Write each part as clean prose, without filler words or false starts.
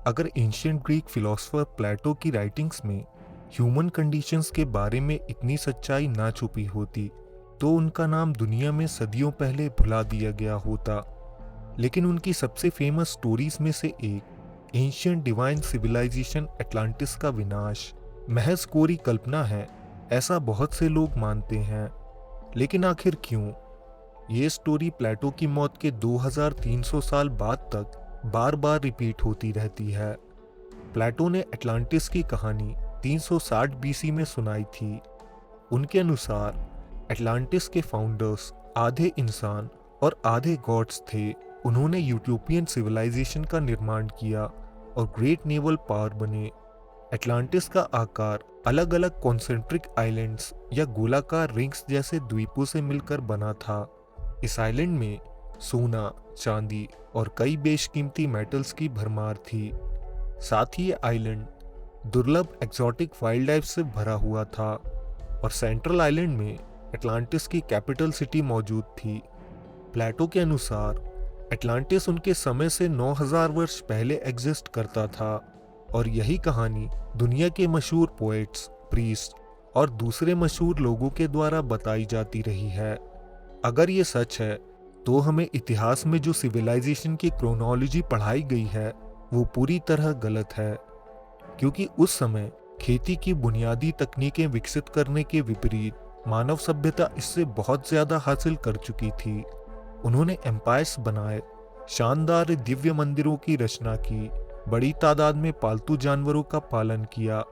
अगर ancient Greek philosopher प्लेटो की writings में ह्यूमन कंडीशंस के बारे में इतनी सच्चाई ना छुपी होती तो उनका नाम दुनिया में सदियों पहले भुला दिया गया होता। लेकिन उनकी सबसे फेमस स्टोरीज में से एक एंशियंट डिवाइन सिविलाइजेशन एटलांटिस का विनाश महज कोरी कल्पना है, ऐसा बहुत से लोग मानते हैं। लेकिन आखिर क्यों? ये स्टोरी प्लेटो की मौत के 2300 साल बाद तक बार बार रिपीट होती रहती है। प्लेटो ने एटलांटिस की कहानी 360 बीसी में सुनाई थी। उनके अनुसार एटलांटिस के फाउंडर्स आधे इंसान और आधे गॉड्स थे। उन्होंने यूटोपियन सिविलाइजेशन का निर्माण किया और ग्रेट नेवल पावर बने। एटलांटिस का आकार अलग अलग कॉन्सेंट्रिक आइलैंड्स या गोलाकार रिंग्स जैसे द्वीपों से मिलकर बना था। इस आइलैंड में सोना, चांदी और कई बेशकीमती मेटल्स की भरमार थी। साथ ही ये आइलैंड दुर्लभ एक्सोटिक वाइल्ड लाइफ से भरा हुआ था और सेंट्रल आइलैंड में एटलांटिस की कैपिटल सिटी मौजूद थी। प्लेटो के अनुसार एटलांटिस उनके समय से 9000 वर्ष पहले एग्जिस्ट करता था और यही कहानी दुनिया के मशहूर पोएट्स, प्रीस्ट और दूसरे मशहूर लोगों के द्वारा बताई जाती रही है। अगर ये सच है तो हमें इतिहास में जो सिविलाइजेशन की क्रोनोलॉजी पढ़ाई गई है वो पूरी तरह गलत है, क्योंकि उस समय खेती की बुनियादी तकनीकें विकसित करने के विपरीत मानव सभ्यता इससे बहुत ज्यादा हासिल कर चुकी थी। उन्होंने एम्पायर्स बनाए, शानदार दिव्य मंदिरों की रचना की, बड़ी तादाद में पालतू जानवरों का पालन किया,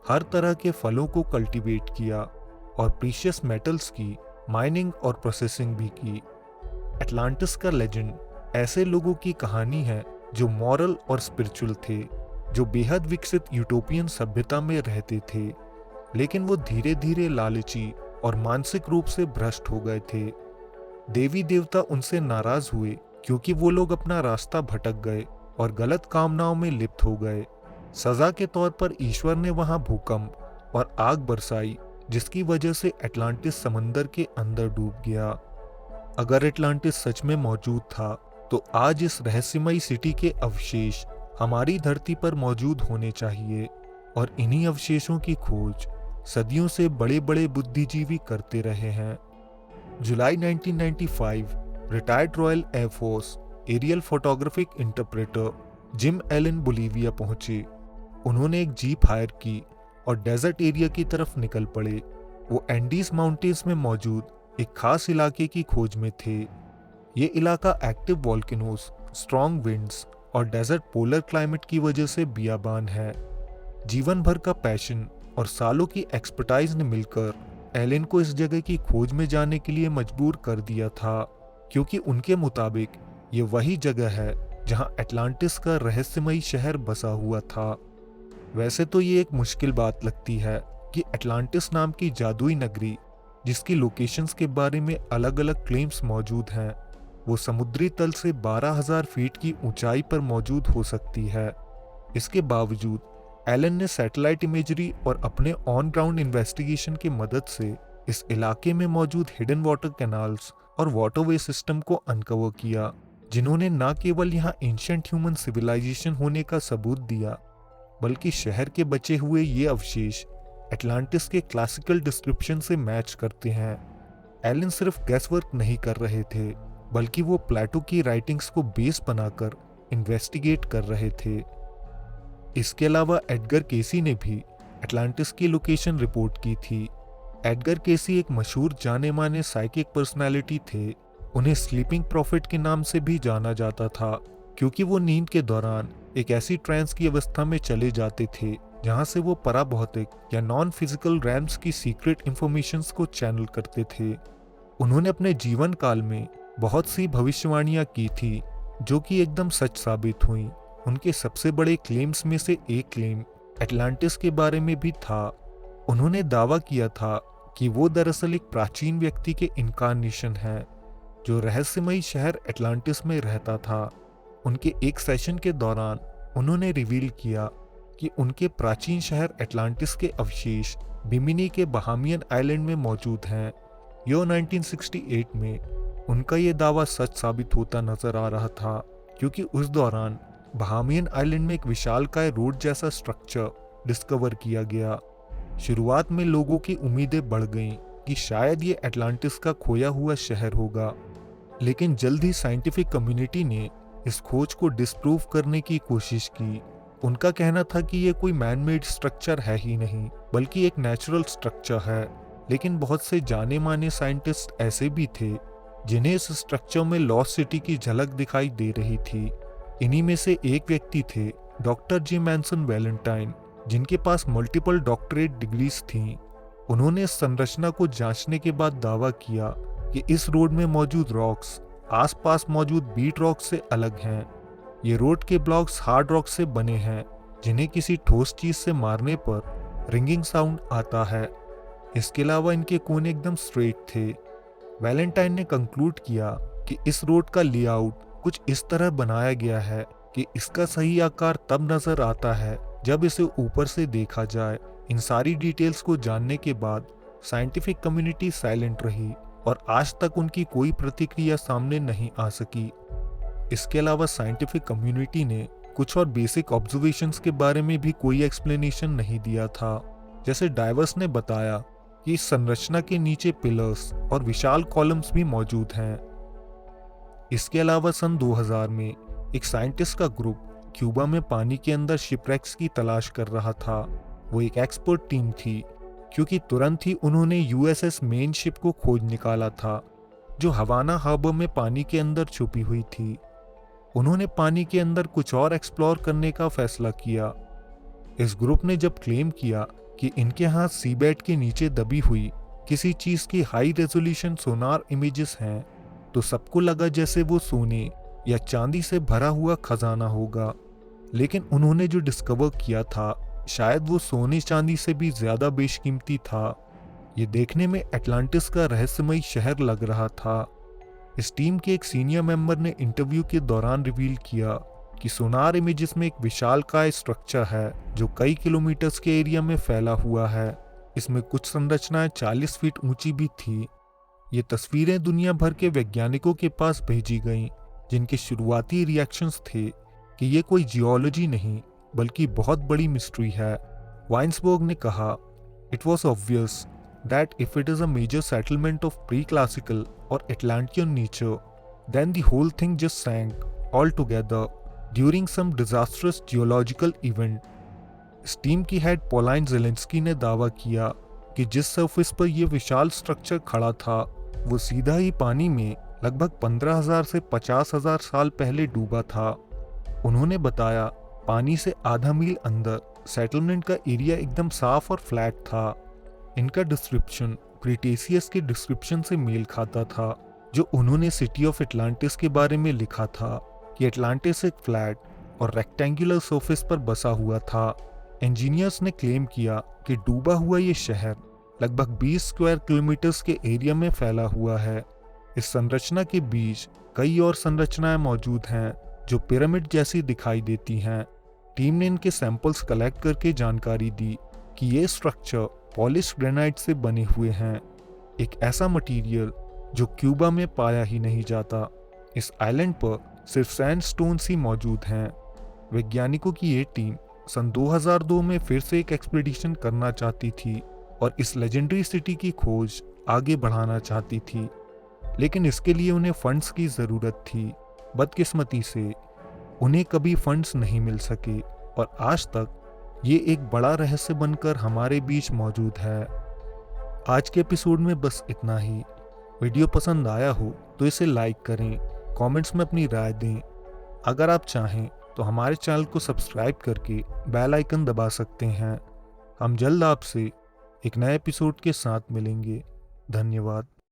हर तरह के फलों को कल्टीवेट किया और प्रीशियस मेटल्स की माइनिंग और प्रोसेसिंग भी की। एटलांटिस का लेजेंड ऐसे लोगों की कहानी है जो मॉरल और स्पिरिचुअल थे, जो बेहद विकसित यूटोपियन सभ्यता में रहते थे, लेकिन वो धीरे धीरे लालची और मानसिक रूप से भ्रष्ट हो गए थे। देवी देवता उनसे नाराज हुए क्योंकि वो लोग अपना रास्ता भटक गए और गलत कामनाओं में लिप्त हो गए। सजा के तौर पर ईश्वर ने वहां भूकंप और आग बरसाई, जिसकी वजह से एटलांटिस समंदर के अंदर डूब गया। अगर एटलांटिस सच में मौजूद था तो आज इस रहस्यमयी सिटी के अवशेष हमारी धरती पर मौजूद होने चाहिए और इन्हीं अवशेषों की खोज सदियों से बड़े बड़े बुद्धिजीवी करते रहे हैं। जुलाई 1995 retired Royal Air Force aerial photographic interpreter Jim Allen Bolivia पहुंचे। उन्होंने एक जीप हायर की और डेजर्ट एरिया की तरफ निकल पड़े। वो एंडीज माउंटेन्स में मौजूद एक खास इलाके की खोज में थे। ये इलाका एक्टिव वॉल्केनोज, स्ट्रॉन्ग विंड्स और डेजर्ट पोलर क्लाइमेट की वजह से बियाबान है। जीवन भर का पैशन और सालों की एक्सपर्टाइज ने मिलकर एलन को इस जगह की खोज में जाने के लिए मजबूर कर दिया था, क्योंकि उनके मुताबिक ये वही जगह है जहां एटलांटिस का रहस्यमयी शहर बसा हुआ था। वैसे तो ये एक मुश्किल बात लगती है कि एटलांटिस नाम की जादुई नगरी, जिसकी लोकेशंस के बारे में अलग अलग क्लेम्स मौजूद हैं, वो समुद्री तल से 12,000 फीट की ऊंचाई पर मौजूद हो सकती है। इसके बावजूद एलन ने सैटेलाइट इमेजरी और अपने ऑन ग्राउंड इन्वेस्टिगेशन की मदद से इस इलाके में मौजूद हिडन वाटर कैनाल्स और वाटरवे सिस्टम को अनकवर किया, जिन्होंने न केवल यहाँ एंशिएंट ह्यूमन सिविलाइजेशन होने का सबूत दिया, बल्कि शहर के बचे हुए ये अवशेष एटलांटिस के क्लासिकल डिस्क्रिप्शन से मैच करते हैं। एलन सिर्फ गैस वर्क नहीं कर रहे थे, बल्कि वो प्लेटो की राइटिंग्स को बेस बनाकर इन्वेस्टिगेट कर रहे थे। इसके अलावा एडगर केसी ने भी एटलांटिस की लोकेशन रिपोर्ट की थी। एडगर केसी एक मशहूर जाने माने साइकिक पर्सनालिटी थे। उन्हें स्लीपिंग प्रॉफिट के नाम से भी जाना जाता था, क्योंकि वो नींद के दौरान एक ऐसी ट्रांस की अवस्था में चले जाते थे जहां से वो पराभौतिक या नॉन फिजिकल रैम्स की सीक्रेट इंफॉर्मेशंस को चैनल करते थे। उन्होंने अपने जीवन काल में बहुत सी भविष्यवाणियां की थी जो कि एकदम सच साबित हुई। उनके सबसे बड़े क्लेम्स में से एक क्लेम एटलांटिस के बारे में भी था। उन्होंने दावा किया था कि वो दरअसल एक प्राचीन व्यक्ति के इनकार्नेशन है जो रहस्यमयी शहर एटलांटिस में रहता था। उनके एक सेशन के दौरान उन्होंने रिवील किया कि उनके प्राचीन शहर एटलांटिस के अवशेष बिमिनी के बहामियन आइलैंड में मौजूद हैं। यो 1968 में उनका ये दावा सच साबित होता नजर आ रहा था, क्योंकि उस दौरान बहामियन आइलैंड में एक विशालकाय रोड जैसा स्ट्रक्चर डिस्कवर किया गया। शुरुआत में लोगों की उम्मीदें बढ़ गईं कि शायद ये एटलांटिस का खोया हुआ शहर होगा, लेकिन जल्द ही साइंटिफिक कम्युनिटी ने इस खोज को डिस्प्रूव करने की कोशिश की। उनका कहना था कि ये कोई मैन मेड स्ट्रक्चर है ही नहीं, बल्कि एक नेचुरल स्ट्रक्चर है। लेकिन बहुत से जाने माने साइंटिस्ट ऐसे भी थे जिन्हें इस स्ट्रक्चर में लॉस्ट सिटी की झलक दिखाई दे रही थी। इन्हीं में से एक व्यक्ति थे डॉक्टर जे मैनसन वैलेंटाइन, जिनके पास मल्टीपल डॉक्टरेट डिग्रीज थीं। उन्होंने इस संरचना को जांचने के बाद दावा किया कि इस रोड में मौजूद रॉक्स आसपास मौजूद बीट रॉक से अलग हैं। ये रोड के ब्लॉक्स हार्ड रॉक से बने हैं, जिन्हें किसी ठोस चीज से मारने पर रिंगिंग साउंड आता है। इसके अलावा इनके कोने एकदम स्ट्रेट थे। वैलेंटाइन ने कंक्लूड किया कि इस रोड का लेआउट कुछ इस तरह बनाया गया है कि इसका सही आकार तब नजर आता है जब इसे ऊपर से देखा जाए। इन सारी डिटेल्स को जानने के बाद साइंटिफिक कम्युनिटी साइलेंट रही और आज तक उनकी कोई प्रतिक्रिया सामने नहीं आ सकी। इसके अलावा साइंटिफिक कम्युनिटी ने कुछ और बेसिक ऑब्जर्वेशंस के बारे में भी कोई एक्सप्लेनेशन नहीं दिया था। जैसे डाइवर्स ने बताया कि इस संरचना के नीचे पिलर्स और विशाल कॉलम्स भी मौजूद हैं। इसके अलावा सन 2000 में एक साइंटिस्ट का ग्रुप क्यूबा में पानी के अंदर शिपरेक्स की तलाश कर रहा था। वो एक एक्सपर्ट टीम थी, क्योंकि तुरंत ही उन्होंने यूएसएस मेन शिप को खोज निकाला था, जो हवाना हार्बर में पानी के अंदर छुपी हुई थी। उन्होंने पानी के अंदर कुछ और एक्सप्लोर करने का फैसला किया। इस ग्रुप ने जब क्लेम किया कि इनके हाथ सीबेड के नीचे दबी हुई किसी चीज की हाई रेजोल्यूशन सोनार इमेजेस हैं, तो सबको लगा जैसे वो सोने या चांदी से भरा हुआ खजाना होगा। लेकिन उन्होंने जो डिस्कवर किया था शायद वो सोने चांदी से भी ज्यादा बेशकीमती था। ये देखने में एटलांटिस का रहस्यमयी शहर लग रहा था। इस टीम के एक सीनियर मेंबर ने इंटरव्यू के दौरान रिवील किया कि सोनार इमेजेस में एक विशालकाय स्ट्रक्चर है जो कई किलोमीटर्स के एरिया में फैला हुआ है। इसमें कुछ संरचनाएं 40 फीट ऊंची भी थी। ये तस्वीरें दुनिया भर के वैज्ञानिकों के पास भेजी गईं, जिनके शुरुआती रिएक्शंस थे कि ये कोई जियोलॉजी नहीं बल्कि बहुत बड़ी मिस्ट्री है। वाइन्सबर्ग ने कहा, it was obvious that if it is a major settlement of pre-classical or Atlantean nature, then the whole thing just sank altogether during some disastrous geological event. इस टीम की हेड पोलाइन ज़ेलेंस्की ने दावा किया कि जिस सरफेस पर यह विशाल structure खड़ा था वो सीधा ही पानी में लगभग 15,000 से 50,000 साल पहले डूबा था। उन्होंने बताया, पानी से आधा मील अंदर सेटलमेंट का एरिया एकदम साफ और फ्लैट था। इनका डिस्क्रिप्शन क्रिटेशियस के डिस्क्रिप्शन से मेल खाता था, जो उन्होंने सिटी ऑफ एटलांटिस के बारे में लिखा था कि एटलांटिस एक फ्लैट और रेक्टेंगुलर सरफेस पर बसा हुआ था। इंजीनियर्स ने क्लेम किया कि डूबा हुआ ये शहर लगभग 20 स्क्वायर किलोमीटर्स के एरिया में फैला हुआ है। इस संरचना के बीच कई और संरचनाएं मौजूद हैं जो पिरामिड जैसी दिखाई देती हैं। टीम ने इनके सैंपल्स कलेक्ट करके जानकारी दी कि ये स्ट्रक्चर पॉलिश ग्रेनाइट से बने हुए हैं, एक ऐसा मटेरियल जो क्यूबा में पाया ही नहीं जाता। इस आइलैंड पर सिर्फ सैंडस्टोन्स ही मौजूद हैं। वैज्ञानिकों की ये टीम सन 2002 में फिर से एक एक्सपीडिशन करना चाहती थी और इस लेजेंडरी सिटी की खोज आगे बढ़ाना चाहती थी, लेकिन इसके लिए उन्हें फंड्स की ज़रूरत थी। बदकिस्मती से उन्हें कभी फंड्स नहीं मिल सके और आज तक ये एक बड़ा रहस्य बनकर हमारे बीच मौजूद है। आज के एपिसोड में बस इतना ही। वीडियो पसंद आया हो तो इसे लाइक करें, कमेंट्स में अपनी राय दें। अगर आप चाहें तो हमारे चैनल को सब्सक्राइब करके बेल आइकन दबा सकते हैं। हम जल्द आपसे एक नए एपिसोड के साथ मिलेंगे। धन्यवाद।